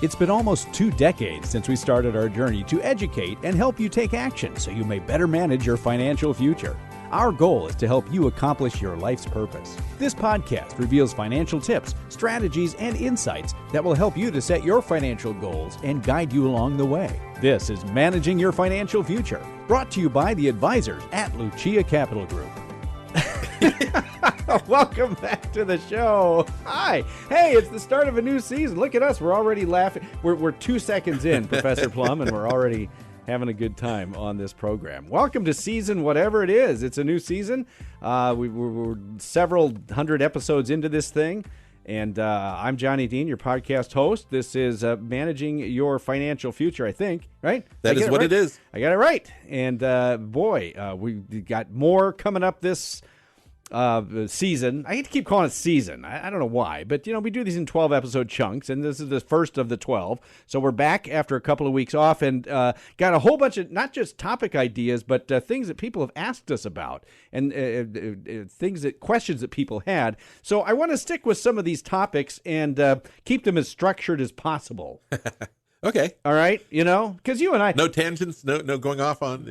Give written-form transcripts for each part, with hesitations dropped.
It's been almost 2 decades since we started our journey to educate and help you take action so you may better manage your financial future. Our goal is to help you accomplish your life's purpose. This podcast reveals financial tips, strategies, and insights that will help you to set your financial goals and guide you along the way. This is Managing Your Financial Future, brought to you by the advisors at Lucia Capital Group. Welcome back to the show. Hi. Hey, it's the start of a new season. Look at us. We're already laughing. We're 2 seconds in, Professor Plum, and we're already having a good time on this program. Welcome to season whatever it is. It's a new season. We're several hundred episodes into this thing. And I'm Johnny Dean, your podcast host. This is Managing Your Financial Future, I think, right? That is what it is. I got it right. And we got more coming up this season. I hate to keep calling it season. I don't know why, but we do these in 12-episode chunks, and this is the first of the 12. So we're back after a couple of weeks off, and got a whole bunch of not just topic ideas, but things that people have asked us about, and questions that people had. So I want to stick with some of these topics and keep them as structured as possible. Okay. All right. Because you and I. No tangents, no going off on,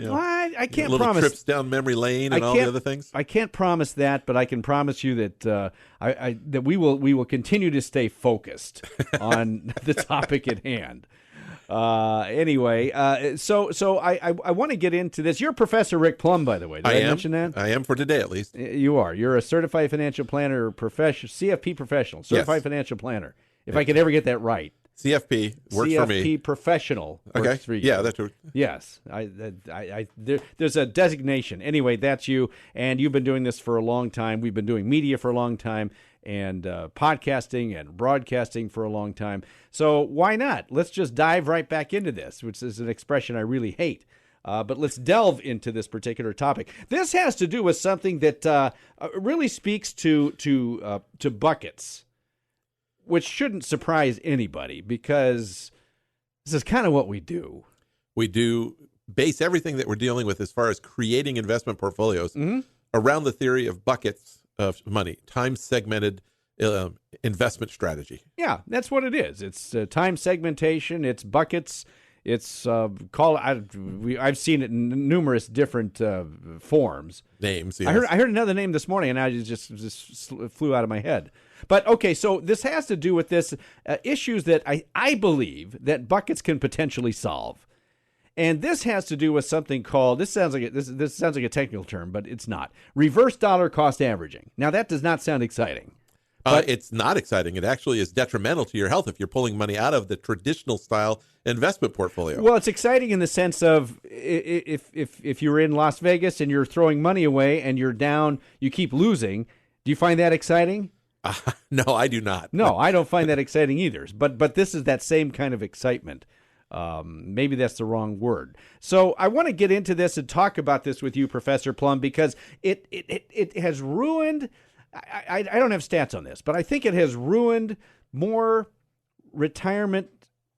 I can't little promise. Trips down memory lane and all the other things. I can't promise that, but I can promise you that that we will continue to stay focused on the topic at hand. Anyway, so I want to get into this. You're Professor Rick Plum, by the way. Did I mention that? I am for today, at least. You are. You're a certified financial planner, CFP professional, certified financial planner. If I could ever get that right. CFP works for me. CFP professional works for you. Yeah, that's true. Yes, there's a designation. Anyway, that's you, and you've been doing this for a long time. We've been doing media for a long time, and podcasting and broadcasting for a long time. So why not? Let's just dive right back into this, which is an expression I really hate. But let's delve into this particular topic. This has to do with something that really speaks to buckets, which shouldn't surprise anybody because this is kind of what we do. We do base everything that we're dealing with as far as creating investment portfolios around the theory of buckets of money, time-segmented investment strategy. Yeah, that's what it is. It's time segmentation. It's buckets. It's I've seen it in numerous different forms. Names. Yes. I heard another name this morning, and I just flew out of my head. But okay, so this has to do with this issues that I believe that buckets can potentially solve, and this has to do with something called this sounds like a technical term, but it's not reverse dollar cost averaging. Now that does not sound exciting. But it's not exciting. It actually is detrimental to your health if you're pulling money out of the traditional style investment portfolio. Well, it's exciting in the sense of if you're in Las Vegas and you're throwing money away and you're down, you keep losing. Do you find that exciting? No, I do not. No, I don't find that exciting either. But this is that same kind of excitement. Maybe that's the wrong word. So I want to get into this and talk about this with you, Professor Plum, because it has ruined. I don't have stats on this, but I think it has ruined more retirement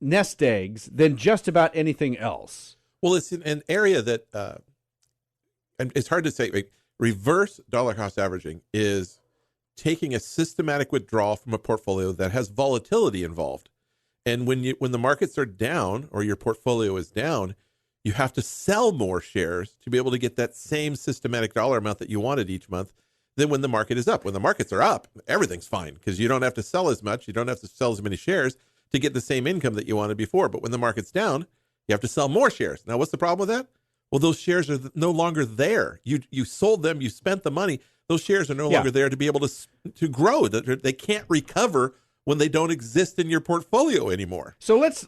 nest eggs than just about anything else. Well, it's an area that, and it's hard to say, like, reverse dollar cost averaging is taking a systematic withdrawal from a portfolio that has volatility involved. And when the markets are down or your portfolio is down, you have to sell more shares to be able to get that same systematic dollar amount that you wanted each month than when the market is up. When the markets are up, everything's fine because you don't have to sell as much. You don't have to sell as many shares to get the same income that you wanted before. But when the market's down, you have to sell more shares. Now, what's the problem with that? Well, those shares are no longer there. You sold them. You spent the money. Those shares are no longer there to be able to grow. They can't recover when they don't exist in your portfolio anymore. So let's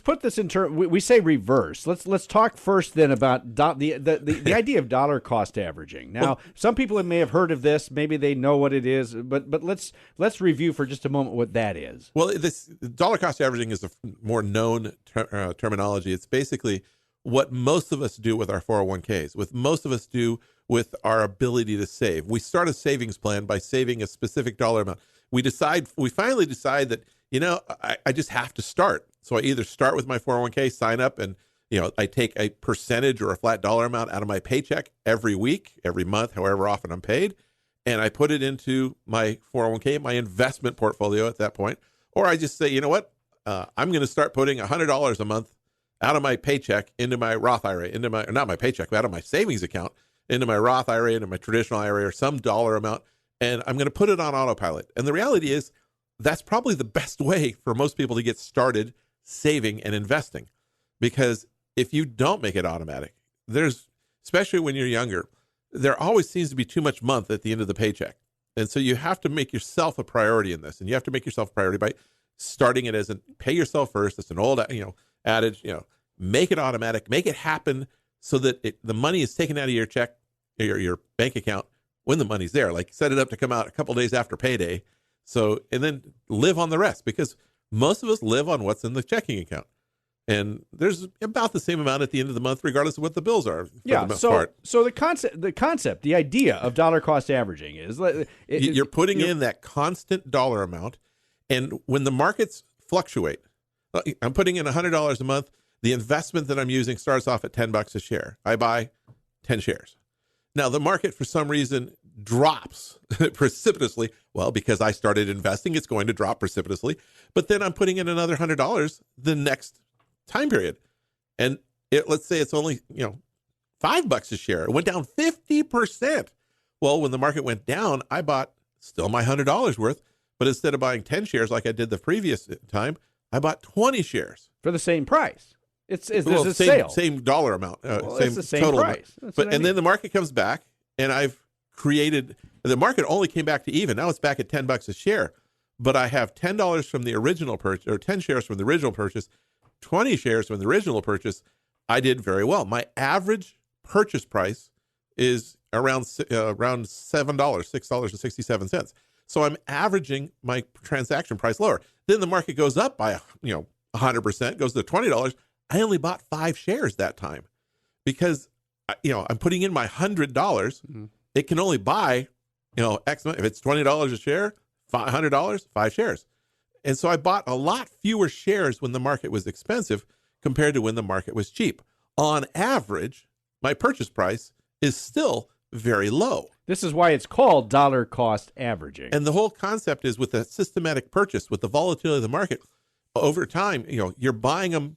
put this in terms. We say reverse. Let's talk first then about the idea of dollar cost averaging. Now, some people may have heard of this. Maybe they know what it is. But let's review for just a moment what that is. Well, this dollar cost averaging is a more known terminology. It's basically what most of us do with our 401ks. What most of us do with our ability to save. We start a savings plan by saving a specific dollar amount. We finally decide that, I just have to start. So I either start with my 401k, sign up, and, I take a percentage or a flat dollar amount out of my paycheck every week, every month, however often I'm paid, and I put it into my 401k, my investment portfolio at that point. Or I just say, you know what, I'm going to start putting $100 a month out of my paycheck into my Roth IRA, not my paycheck, but out of my savings account, into my Roth IRA, into my traditional IRA, or some dollar amount, and I'm going to put it on autopilot. And the reality is that's probably the best way for most people to get started saving and investing. Because if you don't make it automatic, especially when you're younger, there always seems to be too much month at the end of the paycheck. And so you have to make yourself a priority in this. And you have to make yourself a priority by starting it as pay yourself first. It's an old, adage, make it automatic, make it happen so that the money is taken out of your check, your bank account when the money's there. Like set it up to come out a couple days after payday. And then live on the rest, because most of us live on what's in the checking account. And there's about the same amount at the end of the month, regardless of what the bills are. Yeah. So the concept, the idea of dollar cost averaging is you're putting in that constant dollar amount. And when the markets fluctuate, I'm putting in $100 a month. The investment that I'm using starts off at $10 a share. I buy 10 shares. Now the market for some reason drops precipitously. Well, because I started investing, it's going to drop precipitously. But then I'm putting in another $100 the next time period. And let's say it's only, $5 a share. It went down 50%. Well, when the market went down, I bought still my $100 worth, but instead of buying 10 shares like I did the previous time, I bought 20 shares. For the same price. It's a sale. Same dollar amount. It's the same total price. And then the market comes back, and the market only came back to even. Now it's back at $10 a share. But I have $10 from the original purchase, or 10 shares from the original purchase, 20 shares from the original purchase. I did very well. My average purchase price is around $7, $6.67. So I'm averaging my transaction price lower. Then the market goes up by 100%, goes to $20. I only bought 5 shares that time because I'm putting in my $100. Mm-hmm. It can only buy X amount. If it's $20 a share, $100, 5 shares. And so I bought a lot fewer shares when the market was expensive compared to when the market was cheap. On average, my purchase price is still very low. This is why it's called dollar cost averaging. And the whole concept is with a systematic purchase, with the volatility of the market, over time, you're buying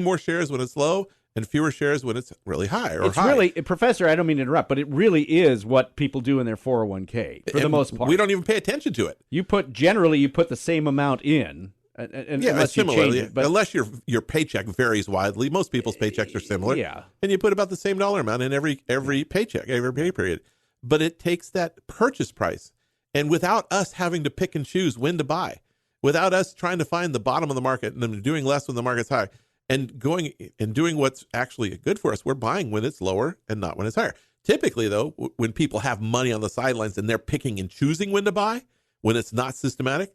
more shares when it's low and fewer shares when it's really high or high. Really, Professor, I don't mean to interrupt, but it really is what people do in their 401k for the most part. We don't even pay attention to it. You put the same amount in. Unless similarly, you change it, but unless your paycheck varies widely. Most people's paychecks are similar. Yeah. And you put about the same dollar amount in every paycheck, every pay period. But it takes that purchase price. And without us having to pick and choose when to buy, without us trying to find the bottom of the market and then doing less when the market's high, and going and doing what's actually good for us, we're buying when it's lower and not when it's higher. Typically, though, when people have money on the sidelines and they're picking and choosing when to buy, when it's not systematic,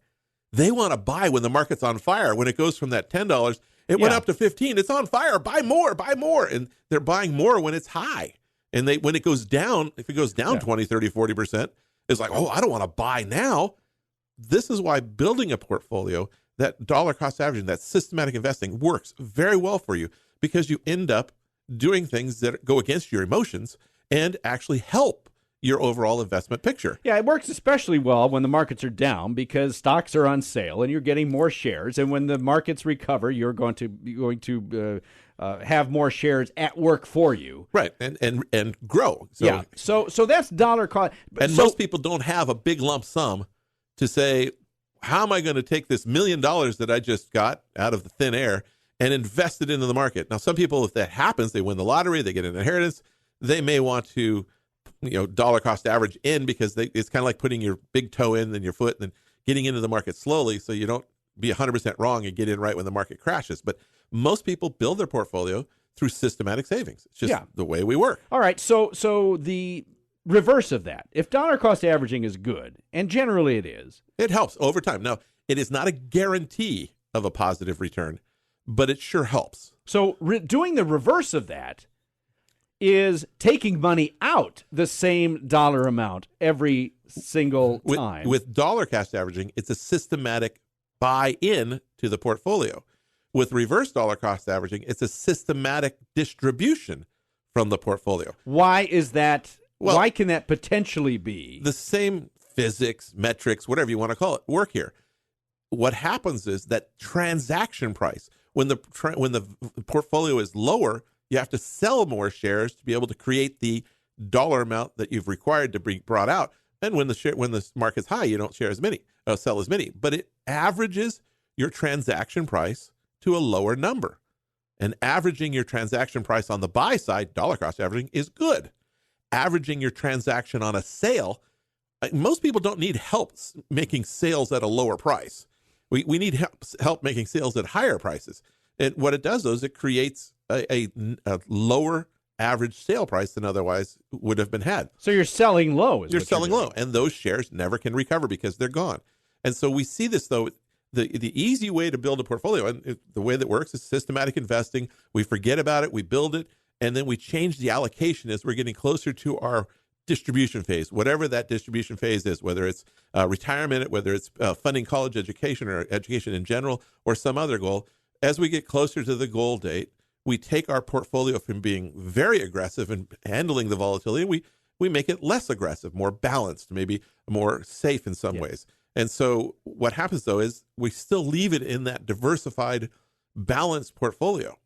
they want to buy when the market's on fire. When it goes from that $10, it went up to $15. It's on fire. Buy more. And they're buying more when it's high. And when it goes down, if it goes down 20, 30, 40%, it's like, I don't want to buy now. This is why building a portfolio, that dollar cost averaging, that systematic investing works very well for you, because you end up doing things that go against your emotions and actually help your overall investment picture. Yeah, it works especially well when the markets are down because stocks are on sale and you're getting more shares. And when the markets recover, you're going to have more shares at work for you. Right, and grow. So that's dollar cost. And most people don't have a big lump sum to say, how am I going to take this $1 million that I just got out of the thin air and invest it into the market? Now, some people, if that happens, they win the lottery, they get an inheritance, they may want to dollar cost average in, because it's kind of like putting your big toe in, then your foot, and then getting into the market slowly so you don't be 100% wrong and get in right when the market crashes. But most people build their portfolio through systematic savings. It's just the way we work. All right. So the reverse of that, if dollar cost averaging is good, and generally it is, it helps over time. Now, it is not a guarantee of a positive return, but it sure helps. So doing the reverse of that is taking money out the same dollar amount every single time. With dollar cost averaging, it's a systematic buy-in to the portfolio. With reverse dollar cost averaging, it's a systematic distribution from the portfolio. Why is that? Well, why can that potentially be? The same physics, metrics, whatever you want to call it, work here. what happens is that transaction price, when the portfolio is lower, you have to sell more shares to be able to create the dollar amount that you've required to be brought out. And when the market's high, you don't sell as many. But it averages your transaction price to a lower number. And averaging your transaction price on the buy side, dollar cost averaging, is good. Averaging your transaction on a sale, most people don't need help making sales at a lower price. We need help making sales at higher prices. And what it does, though, is it creates a lower average sale price than otherwise would have been had. So you're selling low. You're selling low, and those shares never can recover because they're gone. And so we see this, though. The easy way to build a portfolio, and the way that works, is systematic investing. We forget about it, we build it, and then we change the allocation as we're getting closer to our distribution phase, whatever that distribution phase is, whether it's retirement, whether it's funding college education or education in general, or some other goal. As we get closer to the goal date, we take our portfolio from being very aggressive and handling the volatility, and we make it less aggressive, more balanced, maybe more safe in some ways. And so what happens, though, is we still leave it in that diversified, balanced portfolio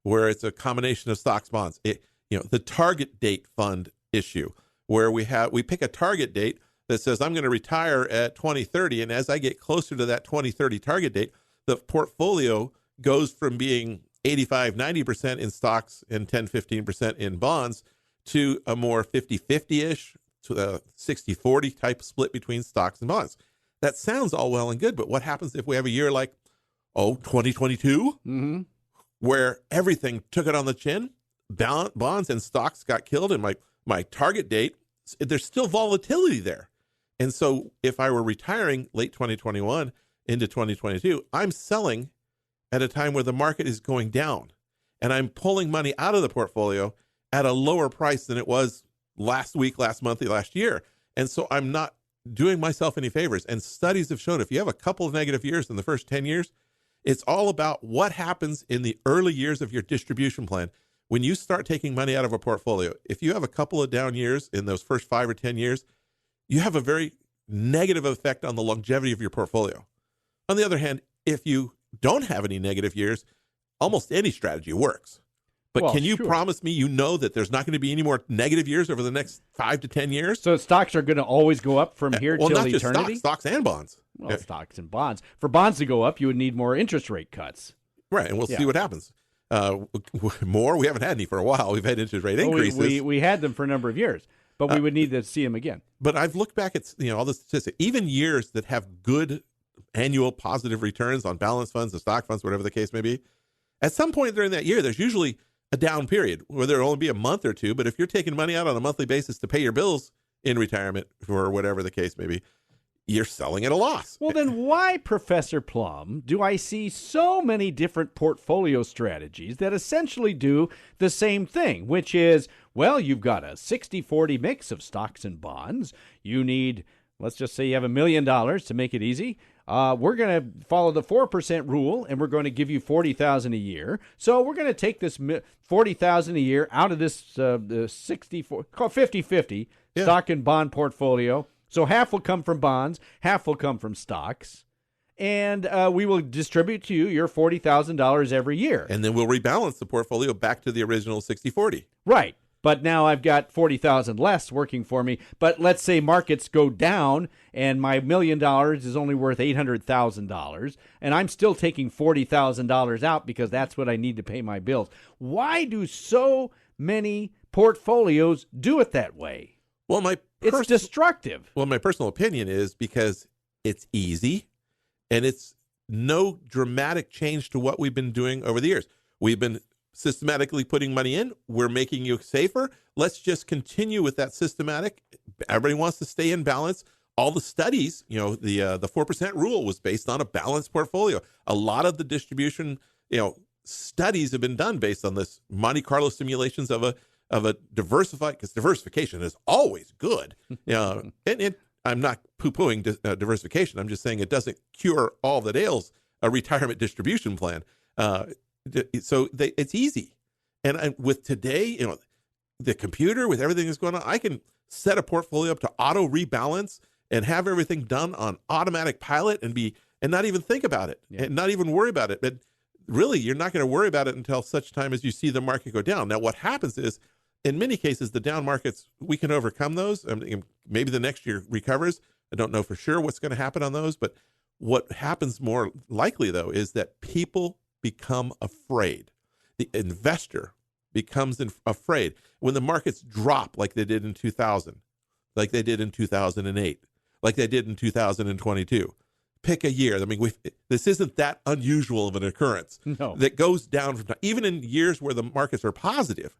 where it's a combination of stocks, bonds. The target date fund issue, where we pick a target date that says I'm going to retire at 2030, and as I get closer to that 2030 target date, the portfolio goes from being 85-90% in stocks and 10-15% in bonds to a more 50-50-ish, to a 60-40 type split between stocks and bonds. That sounds all well and good, but what happens if we have a year like, 2022, where everything took it on the chin, bonds and stocks got killed, and my target date, there's still volatility there. And so if I were retiring late 2021 into 2022, I'm selling at a time where the market is going down, and I'm pulling money out of the portfolio at a lower price than it was last week, last month, last year. And so I'm not doing myself any favors. And studies have shown if you have a couple of negative years in the first 10 years, it's all about what happens in the early years of your distribution plan. When you start taking money out of a portfolio, if you have a couple of down years in those first 5 or 10 years, you have a very negative effect on the longevity of your portfolio. On the other hand, if you don't have any negative years, almost any strategy works. But can you promise me that there's not going to be any more negative years over the next 5 to 10 years? So stocks are going to always go up from here till eternity? Well, not just stocks and bonds. Well, stocks and bonds. For bonds to go up, you would need more interest rate cuts. Right, and we'll see what happens. More? We haven't had any for a while. We've had interest rate increases. We had them for a number of years, but we would need to see them again. But I've looked back at all the statistics. Even years that have good annual positive returns on balanced funds and stock funds, whatever the case may be, at some point during that year, there's usually a down period where there'll only be a month or two. But if you're taking money out on a monthly basis to pay your bills in retirement or whatever the case may be, you're selling at a loss. Well, then why, Professor Plum, do I see so many different portfolio strategies that essentially do the same thing, which is, well, you've got a 60-40 mix of stocks and bonds. You need, let's just say you have $1 million to make it easy. We're going to follow the 4% rule, and we're going to give you $40,000 a year. So we're going to take this $40,000 a year out of this 50-50 stock and bond portfolio. So half will come from bonds, half will come from stocks, and we will distribute to you your $40,000 every year. And then we'll rebalance the portfolio back to the original 60-40. Right. But now I've got $40,000 less working for me. But let's say markets go down and my $1 million is only worth $800,000, and I'm still taking $40,000 out because that's what I need to pay my bills. Why do so many portfolios do it that way? Well, it's destructive. Well, my personal opinion is because it's easy and it's no dramatic change to what we've been doing over the years. We've been systematically putting money in. We're making you safer. Let's just continue with that systematic. Everybody wants to stay in balance. All the studies, the 4% rule was based on a balanced portfolio. A lot of the distribution, studies have been done based on this Monte Carlo simulations of a diversified, because diversification is always good. And I'm not poo-pooing diversification. I'm just saying it doesn't cure all that ails a retirement distribution plan. So it's easy. And with today, the computer, with everything that's going on, I can set a portfolio up to auto rebalance and have everything done on automatic pilot and be and not even think about it and not even worry about it. But really, you're not going to worry about it until such time as you see the market go down. Now, what happens is, in many cases, the down markets, we can overcome those. I mean, maybe the next year recovers. I don't know for sure what's going to happen on those. But what happens more likely, though, is that people become afraid. The investor becomes afraid when the markets drop like they did in 2000, like they did in 2008, like they did in 2022. Pick a year. I mean, this isn't that unusual of an occurrence. No. That goes down from time, even in years where the markets are positive.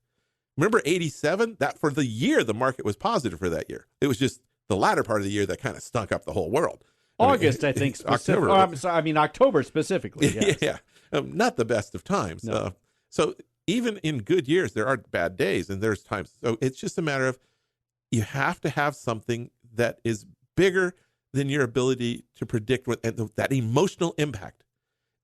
Remember 87? That for the year, the market was positive for that year. It was just the latter part of the year that kind of stunk up the whole world. August, I think, October. October specifically. Yes. Yeah. Not the best of times. No. So even in good years, there are bad days and there's times. So it's just a matter of you have to have something that is bigger than your ability to predict that emotional impact.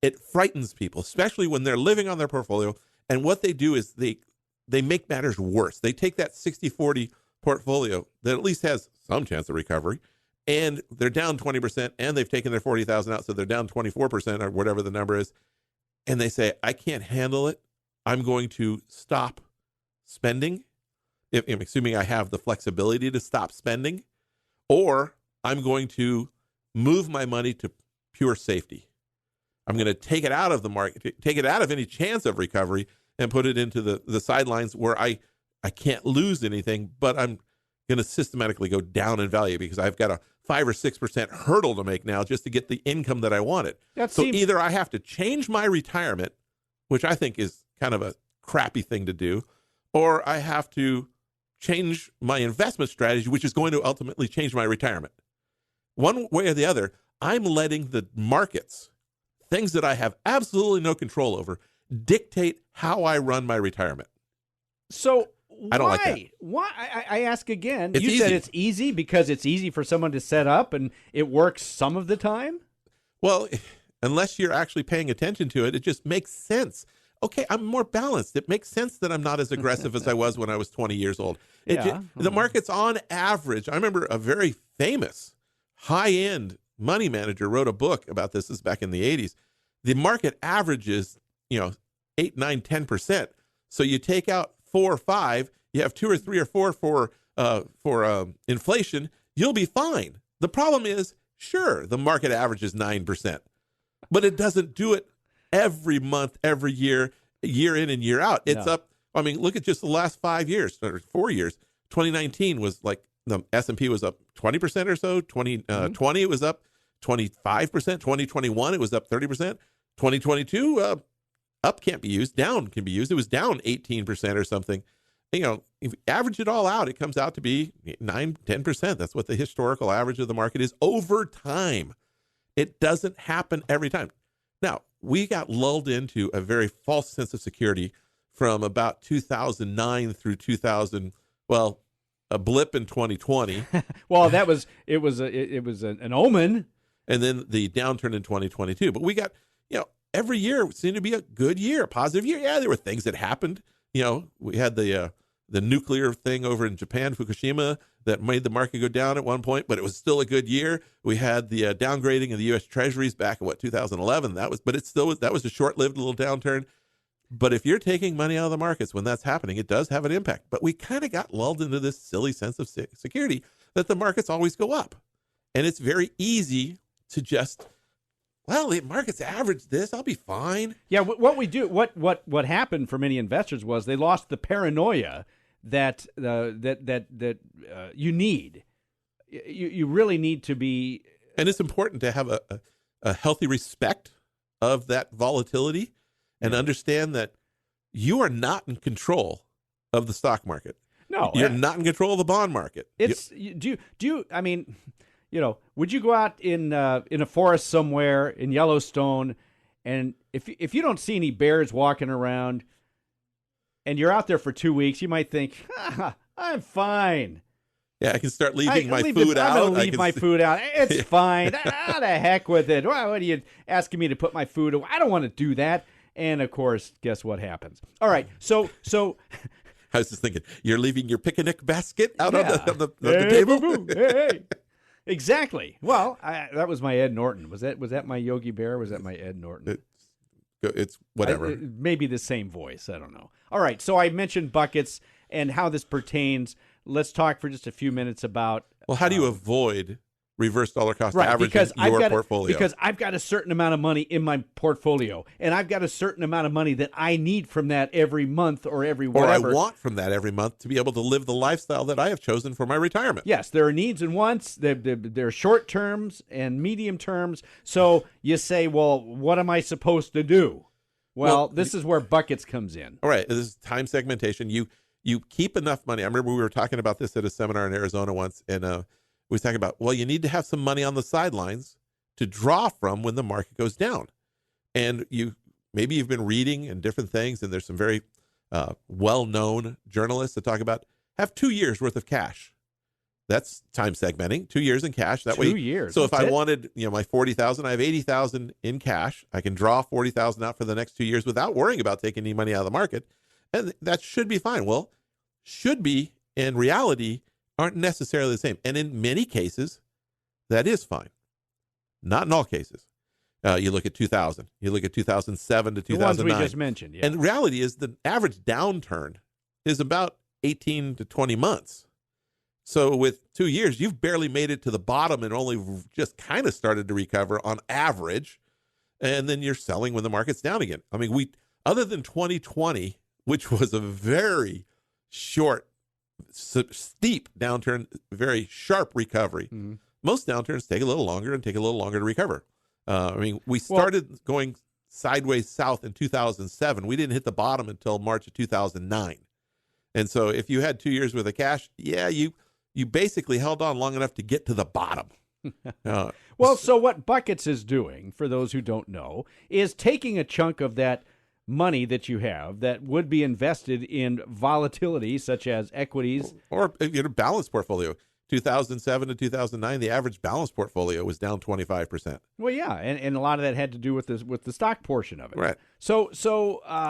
It frightens people, especially when they're living on their portfolio. And what they do is they make matters worse. They take that 60-40 portfolio that at least has some chance of recovery, and they're down 20%, and they've taken their 40,000 out, so they're down 24% or whatever the number is. And they say, I can't handle it. I'm going to stop spending, assuming I have the flexibility to stop spending, or I'm going to move my money to pure safety. I'm going to take it out of the market, take it out of any chance of recovery, and put it into the sidelines where I can't lose anything, but I'm going to systematically go down in value because I've got a 5 or 6% hurdle to make now just to get the income that I wanted. Either I have to change my retirement, which I think is kind of a crappy thing to do, or I have to change my investment strategy, which is going to ultimately change my retirement. One way or the other, I'm letting the markets, things that I have absolutely no control over, dictate how I run my retirement. So I don't like that. Why? I ask again. It's you easy. said it's easy because it's easy for someone to set up and it works some of the time? Well, unless you're actually paying attention to it, it just makes sense. Okay, I'm more balanced. It makes sense that I'm not as aggressive as I was when I was 20 years old. The market's on average. I remember a very famous high-end money manager wrote a book about this. This is back in the 80s. The market averages, 8, 9, 10%. So you take out 4 or 5, you have 2 or 3 or 4 for inflation, you'll be fine. The problem is, sure, the market averages 9%, but it doesn't do it every month, every year, year in and year out. It's up. I mean, look at just the last 5 years or 4 years. 2019 was like the S&P was up 20% or so. 2020 it was up 25%. 2021 it was up 30%. 2022 up can't be used, down can be used. It was down 18% or something. If you average it all out, it comes out to be 9, 10%. That's what the historical average of the market is over time. It doesn't happen every time. Now, we got lulled into a very false sense of security from about 2009 through 2000. Well, a blip in 2020. Well, it was an omen. And then the downturn in 2022. But we got, every year seemed to be a good year, a positive year. Yeah, there were things that happened. We had the nuclear thing over in Japan, Fukushima, that made the market go down at one point, but it was still a good year. We had the downgrading of the U.S. Treasuries back in 2011. That was a short-lived little downturn. But if you're taking money out of the markets when that's happening, it does have an impact. But we kind of got lulled into this silly sense of security that the markets always go up, and it's very easy to just, well, the market's average this, I'll be fine. Yeah, what happened for many investors was they lost the paranoia that you need. You really need to be, and it's important to have a healthy respect of that volatility and understand that you are not in control of the stock market. No, you're not in control of the bond market. Do you? I mean, would you go out in a forest somewhere in Yellowstone, and if you don't see any bears walking around, and you're out there for 2 weeks, you might think, I'm fine. Yeah, I can start leaving my food out. I'm going to leave my food out. It's fine. How the heck with it? Why are you asking me to put my food away? I don't want to do that. And, of course, guess what happens? All right, so I was just thinking, you're leaving your picnic basket out on the table? Hey. Exactly. Well, that was my Ed Norton. Was that my Yogi Bear? Or was that my Ed Norton? It's whatever. Maybe the same voice. I don't know. All right. So I mentioned buckets and how this pertains. Let's talk for just a few minutes about. Well, how do you avoid reverse dollar cost averaging your portfolio? Because I've got a certain amount of money in my portfolio, and I've got a certain amount of money that I need from that every month or every whatever. Or I want from that every month to be able to live the lifestyle that I have chosen for my retirement. Yes, there are needs and wants. There are short terms and medium terms. So you say, well, what am I supposed to do? Well, this is where buckets comes in. All right, this is time segmentation. You keep enough money. I remember we were talking about this at a seminar in Arizona once, and we were talking about, well, you need to have some money on the sidelines to draw from when the market goes down. And maybe you've been reading and different things, and there's some very well-known journalists that talk about have 2 years worth of cash. That's time segmenting, 2 years in cash. That 2 years. So if I wanted, my 40,000, I have 80,000 in cash. I can draw 40,000 out for the next 2 years without worrying about taking any money out of the market. And that should be fine. Well, should be in reality aren't necessarily the same. And in many cases, that is fine. Not in all cases. You look at 2000. You look at 2007 to 2009. The ones we just mentioned, yeah. And the reality is the average downturn is about 18 to 20 months. So with 2 years, you've barely made it to the bottom and only just kind of started to recover on average. And then you're selling when the market's down again. I mean, other than 2020, which was a very short, steep downturn, very sharp recovery. Mm-hmm. Most downturns take a little longer and take a little longer to recover. We started going sideways south in 2007. We didn't hit the bottom until March of 2009. And so if you had 2 years worth of cash, you basically held on long enough to get to the bottom. So what Buckets is doing, for those who don't know, is taking a chunk of that money that you have that would be invested in volatility such as equities or balanced portfolio. 2007 to 2009, the average balanced portfolio was down 25%. Well, yeah, and a lot of that had to do with the stock portion of it. Right. So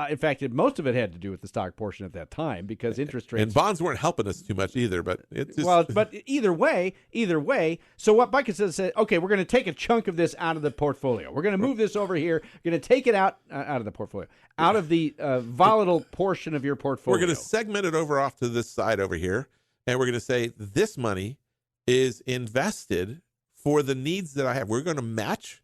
in fact, most of it had to do with the stock portion at that time because interest rates and bonds weren't helping us too much either. But it's just... but either way. So what Bucket says, okay, we're going to take a chunk of this out of the portfolio. We're going to move this over here. We're going to take it out of the portfolio, out of the volatile portion of your portfolio. We're going to segment it over off to this side over here. And we're going to say this money is invested for the needs that I have. We're going to match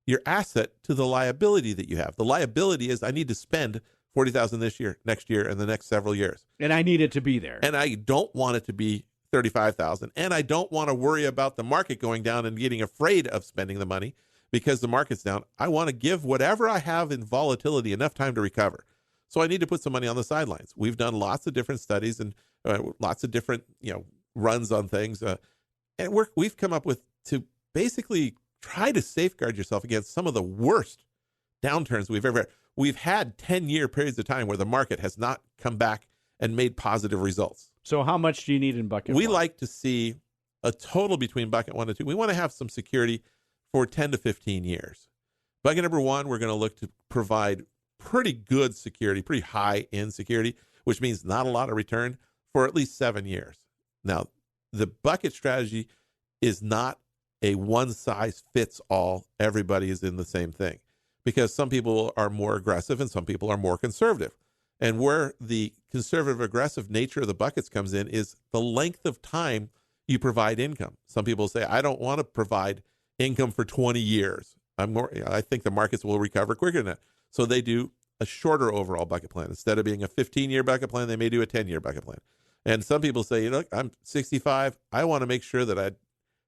your asset to the liability that you have. The liability is I need to spend $40,000 this year, next year, and the next several years. And I need it to be there. And I don't want it to be $35,000. And I don't want to worry about the market going down and getting afraid of spending the money because the market's down. I want to give whatever I have in volatility enough time to recover. So I need to put some money on the sidelines. We've done lots of different studies and lots of different runs on things, and we've come up with to basically try to safeguard yourself against some of the worst downturns we've ever had. We've had 10-year periods of time where the market has not come back and made positive results. So how much do you need in bucket We one? like to see a total between bucket 1 and 2. We want to have some security for 10 to 15 years. Bucket number 1, we're going to look to provide pretty good security, pretty high-end security, which means not a lot of return for at least 7 years. Now, the bucket strategy is not a one-size-fits-all, everybody is in the same thing, because some people are more aggressive and some people are more conservative. And where the conservative-aggressive nature of the buckets comes in is the length of time you provide income. Some people say, I don't want to provide income for 20 years. I think the markets will recover quicker than that. So they do a shorter overall bucket plan. Instead of being a 15-year bucket plan, they may do a 10-year bucket plan. And some people say, I'm 65. I want to make sure that I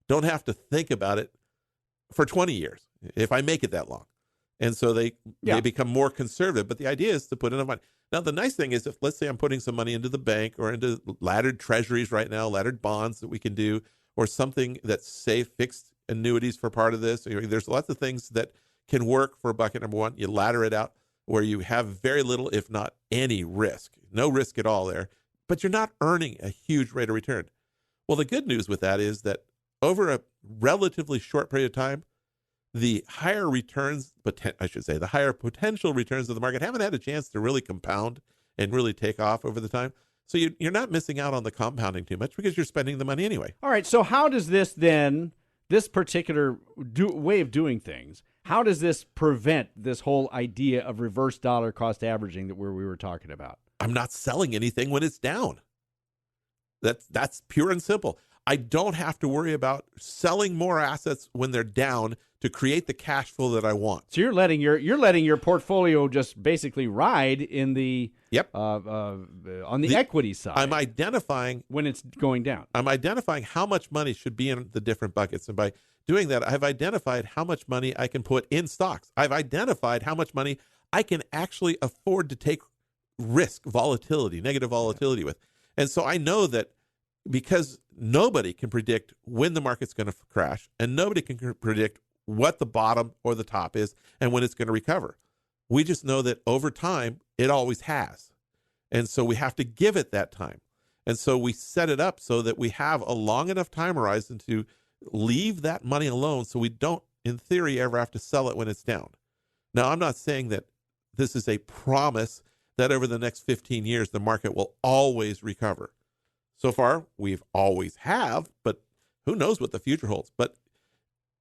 don't have to think about it for 20 years if I make it that long. And so they become more conservative. But the idea is to put enough money. Now, the nice thing is if, let's say I'm putting some money into the bank or into laddered treasuries right now, laddered bonds that we can do, or something that's safe, fixed annuities for part of this. There's lots of things that can work for bucket number 1. You ladder it out where you have very little, if not any risk, no risk at all there, but you're not earning a huge rate of return. Well, the good news with that is that over a relatively short period of time, the higher returns, the higher potential returns of the market haven't had a chance to really compound and really take off over the time. So you're not missing out on the compounding too much because you're spending the money anyway. All right. So how does this then this particular way of doing things, how does this prevent this whole idea of reverse dollar cost averaging that we were talking about? I'm not selling anything when it's down. That's pure and simple. I don't have to worry about selling more assets when they're down to create the cash flow that I want. So you're letting your portfolio just basically ride in the on the equity side. I'm identifying when it's going down. I'm identifying how much money should be in the different buckets, and by doing that, I've identified how much money I can put in stocks. I've identified how much money I can actually afford to take risk, volatility, negative volatility with. And so I know that because nobody can predict when the market's going to crash, and nobody can predict what the bottom or the top is and when it's going to recover. We just know that over time, it always has. And so we have to give it that time. And so we set it up so that we have a long enough time horizon to leave that money alone so we don't, in theory, ever have to sell it when it's down. Now, I'm not saying that this is a promise that over the next 15 years, the market will always recover. So far, we've always have, but who knows what the future holds. But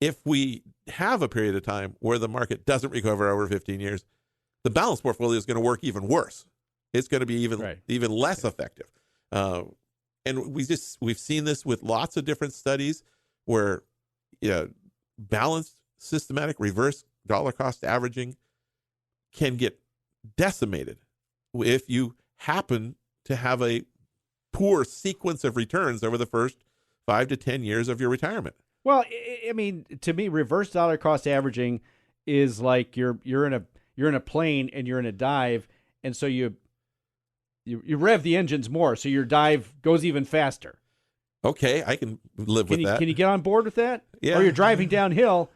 if we have a period of time where the market doesn't recover over 15 years, the balanced portfolio is going to work even worse. It's going to be even less effective. And we've seen this with lots of different studies where balanced, systematic, reverse dollar cost averaging can get decimated if you happen to have a poor sequence of returns over the first 5 to 10 years of your retirement. Well, I mean, to me, reverse dollar cost averaging is like you're in a plane and you're in a dive, and so you rev the engines more, so your dive goes even faster. Okay, I can live with that. Can you get on board with that? Yeah. Or you're driving downhill,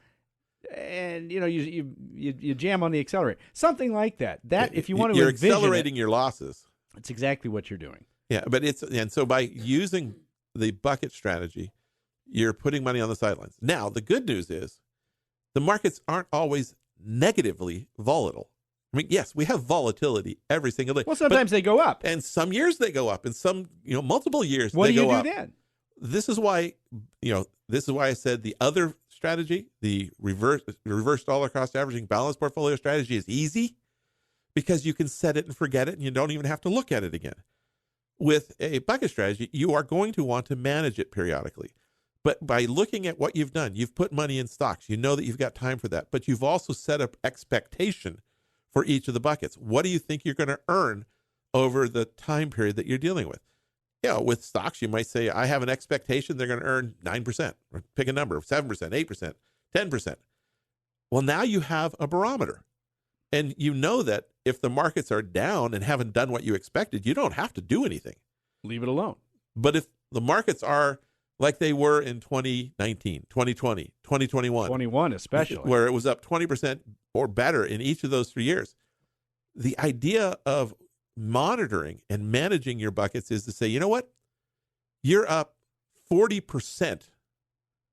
and you jam on the accelerator, something like that. That if you want to, you're accelerating your losses. It's exactly what you're doing. Yeah, but so by using the bucket strategy, you're putting money on the sidelines. Now, the good news is the markets aren't always negatively volatile. I mean, yes, we have volatility every single day. Well, sometimes they go up. And some years they go up, and some, multiple years what they go up. What do you do then? This is why I said the other strategy, the reverse dollar cost averaging balanced portfolio strategy, is easy because you can set it and forget it, and you don't even have to look at it again. With a bucket strategy, you are going to want to manage it periodically. But by looking at what you've done, you've put money in stocks. You know that you've got time for that. But you've also set up expectation for each of the buckets. What do you think you're going to earn over the time period that you're dealing with? With stocks, you might say, I have an expectation they're going to earn 9%, or pick a number, 7%, 8%, 10%. Well, now you have a barometer. And you know that if the markets are down and haven't done what you expected, you don't have to do anything. Leave it alone. But if the markets are like they were in 2019, 2020, 2021. 21 especially. Where it was up 20% or better in each of those 3 years. The idea of monitoring and managing your buckets is to say, you know what? You're up 40%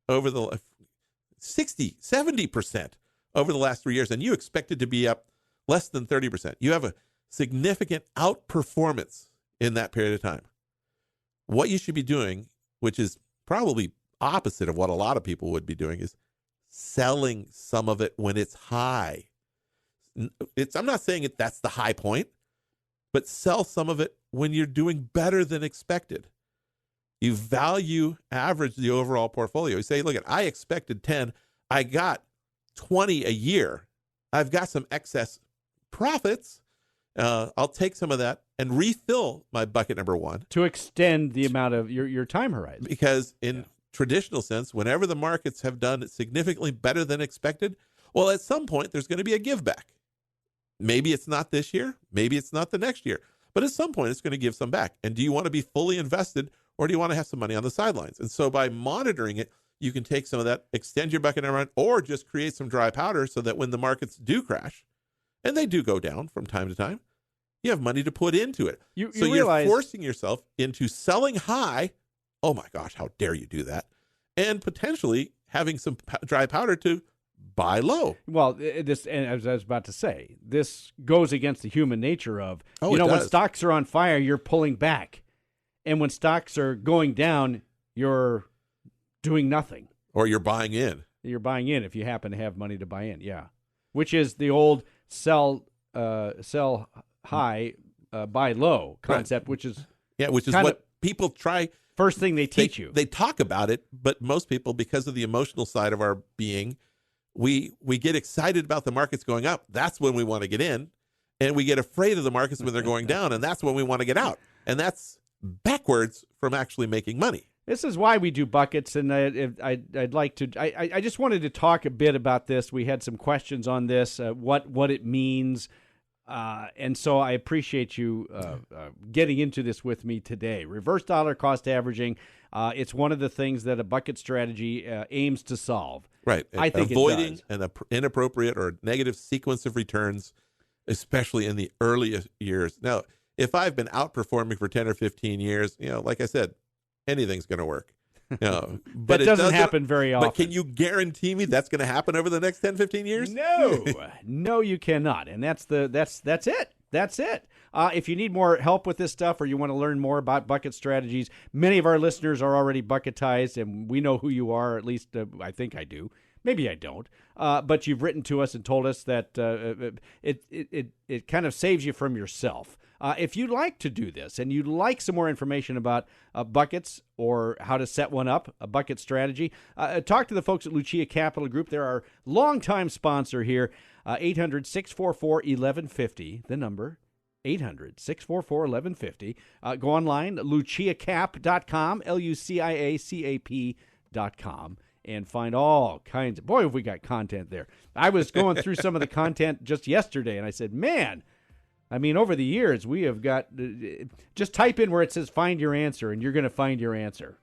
over the 60, 70% over the last 3 years, and you expect it to be up less than 30%. You have a significant outperformance in that period of time. What you should be doing, which is probably opposite of what a lot of people would be doing, is selling some of it when it's high. I'm not saying that's the high point, but sell some of it when you're doing better than expected. You value average the overall portfolio. You say, look, I expected 10, I got 20 a year. I've got some excess profits. I'll take some of that and refill my bucket number one. To extend the amount of your time horizon. Because in traditional sense, whenever the markets have done significantly better than expected, well, at some point, there's going to be a give back. Maybe it's not this year. Maybe it's not the next year. But at some point, it's going to give some back. And do you want to be fully invested, or do you want to have some money on the sidelines? And so by monitoring it, you can take some of that, extend your bucket around, or just create some dry powder so that when the markets do crash, and they do go down from time to time, you have money to put into it. You realize, you're forcing yourself into selling high. Oh my gosh, how dare you do that? And potentially having some dry powder to buy low. Well, this, and as I was about to say, this goes against the human nature of, when stocks are on fire, you're pulling back. And when stocks are going down, you're doing nothing. Or you're buying in. You're buying in if you happen to have money to buy in, yeah. Which is the old sell high, buy low concept, which is what people try. First thing they teach you. They talk about it, but most people, because of the emotional side of our being, we get excited about the markets going up. That's when we want to get in. And we get afraid of the markets when they're going down, and that's when we want to get out. And that's backwards from actually making money. This is why we do buckets, and I'd like to. I just wanted to talk a bit about this. We had some questions on this, what it means, and so I appreciate you getting into this with me today. Reverse dollar cost averaging. It's one of the things that a bucket strategy aims to solve. Right. I think avoiding it does. an inappropriate or negative sequence of returns, especially in the earliest years. Now, if I've been outperforming for 10 or 15 years, like I said, anything's going to work. But it doesn't happen very often. But can you guarantee me that's going to happen over the next 10, 15 years? No. No, you cannot. And that's it. That's it. If you need more help with this stuff or you want to learn more about bucket strategies, many of our listeners are already bucketized, and we know who you are, at least I think I do. Maybe I don't. But you've written to us and told us that it kind of saves you from yourself. If you'd like to do this and you'd like some more information about buckets or how to set one up, a bucket strategy, talk to the folks at Lucia Capital Group. They're our longtime sponsor here. 800-644-1150, the number, 800-644-1150. Go online, luciacap.com, luciacap.com, and find all kinds of, boy, have we got content there. I was going through some of the content just yesterday, and I said, man, I mean, over the years, we have got, just type in where it says find your answer, and you're going to find your answer.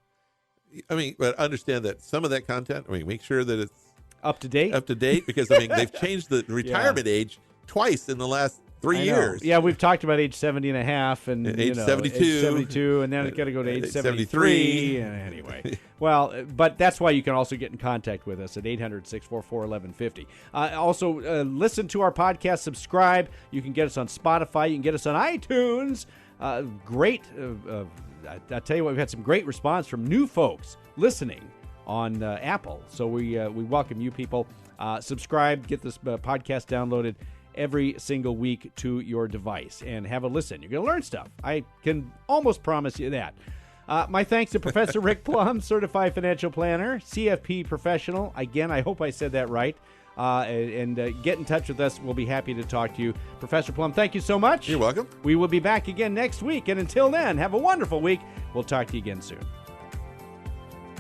I mean, but understand that some of that content, make sure that it's up to date, because, they've changed the retirement age twice in the last 3 years. Yeah, we've talked about age 70 and a half and age 72, and then it's got to go to age 73. Anyway, well, but that's why you can also get in contact with us at 800-644-1150. Also, listen to our podcast, subscribe. You can get us on Spotify. You can get us on iTunes. Great. I tell you what, we've had some great response from new folks listening on Apple. So we welcome you people. Subscribe, get this podcast downloaded every single week to your device and have a listen. You're going to learn stuff. I can almost promise you that. My thanks to Professor Rick Plum, Certified Financial Planner, CFP Professional. Again, I hope I said that right. And get in touch with us. We'll be happy to talk to you. Professor Plum, thank you so much. You're welcome. We will be back again next week. And until then, have a wonderful week. We'll talk to you again soon.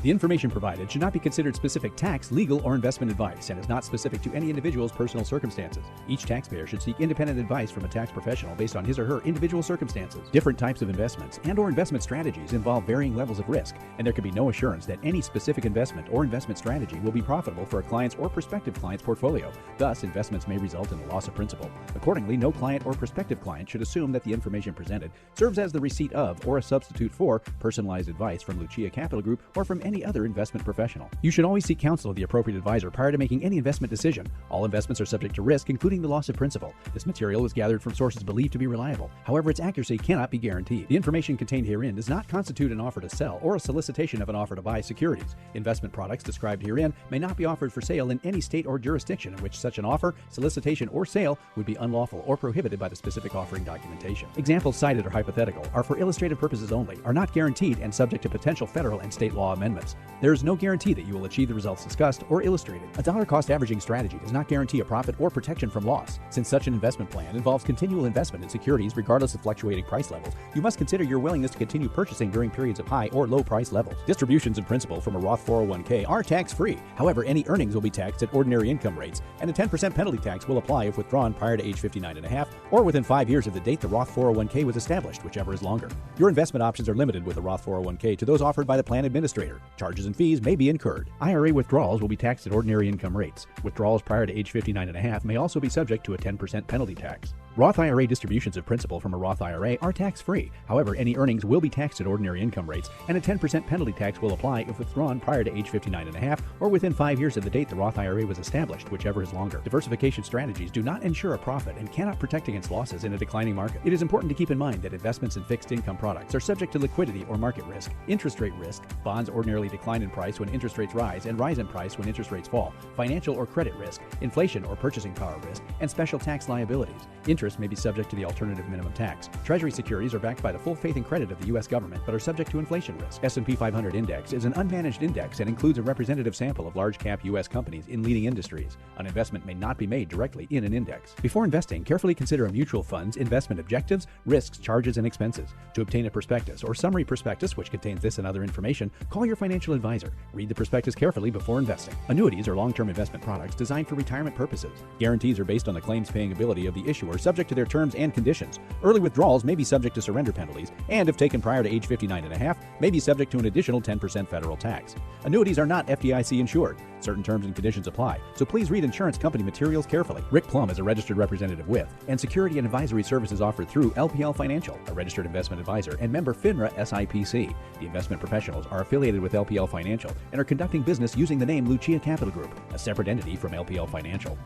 The information provided should not be considered specific tax, legal, or investment advice and is not specific to any individual's personal circumstances. Each taxpayer should seek independent advice from a tax professional based on his or her individual circumstances. Different types of investments and/or investment strategies involve varying levels of risk, and there can be no assurance that any specific investment or investment strategy will be profitable for a client's or prospective client's portfolio. Thus, investments may result in a loss of principal. Accordingly, no client or prospective client should assume that the information presented serves as the receipt of or a substitute for personalized advice from Lucia Capital Group or from any other investment professional. You should always seek counsel of the appropriate advisor prior to making any investment decision. All investments are subject to risk, including the loss of principal. This material is gathered from sources believed to be reliable. However, its accuracy cannot be guaranteed. The information contained herein does not constitute an offer to sell or a solicitation of an offer to buy securities. Investment products described herein may not be offered for sale in any state or jurisdiction in which such an offer, solicitation, or sale would be unlawful or prohibited by the specific offering documentation. Examples cited are hypothetical, are for illustrative purposes only, are not guaranteed, and subject to potential federal and state law amendments. There is no guarantee that you will achieve the results discussed or illustrated. A dollar cost averaging strategy does not guarantee a profit or protection from loss. Since such an investment plan involves continual investment in securities regardless of fluctuating price levels, you must consider your willingness to continue purchasing during periods of high or low price levels. Distributions in principal from a Roth 401k are tax-free. However, any earnings will be taxed at ordinary income rates, and a 10% penalty tax will apply if withdrawn prior to age 59.5 or within 5 years of the date the Roth 401k was established, whichever is longer. Your investment options are limited with a Roth 401k to those offered by the plan administrator. Charges and fees may be incurred. IRA withdrawals will be taxed at ordinary income rates. Withdrawals prior to age 59.5 may also be subject to a 10% penalty tax. Roth IRA distributions of principal from a Roth IRA are tax-free. However, any earnings will be taxed at ordinary income rates, and a 10% penalty tax will apply if withdrawn prior to age 59.5 or within 5 years of the date the Roth IRA was established, whichever is longer. Diversification strategies do not ensure a profit and cannot protect against losses in a declining market. It is important to keep in mind that investments in fixed income products are subject to liquidity or market risk, interest rate risk. Bonds ordinarily decline in price when interest rates rise and rise in price when interest rates fall. Financial or credit risk, inflation or purchasing power risk, and special tax liabilities. Interest may be subject to the alternative minimum tax. Treasury securities are backed by the full faith and credit of the U.S. government, but are subject to inflation risk. S&P 500 Index is an unmanaged index and includes a representative sample of large-cap U.S. companies in leading industries. An investment may not be made directly in an index. Before investing, carefully consider a mutual fund's investment objectives, risks, charges, and expenses. To obtain a prospectus or summary prospectus, which contains this and other information, call your financial advisor. Read the prospectus carefully before investing. Annuities are long-term investment products designed for retirement purposes. Guarantees are based on the claims-paying ability of the issuer, subject to their terms and conditions. Early withdrawals may be subject to surrender penalties, and if taken prior to age 59.5, may be subject to an additional 10% federal tax. Annuities are not FDIC insured. Certain terms and conditions apply, so please read insurance company materials carefully. Rick Plum is a registered representative with, and security and advisory services offered through LPL Financial, a registered investment advisor and member FINRA SIPC. The investment professionals are affiliated with LPL Financial and are conducting business using the name Lucia Capital Group, a separate entity from LPL Financial.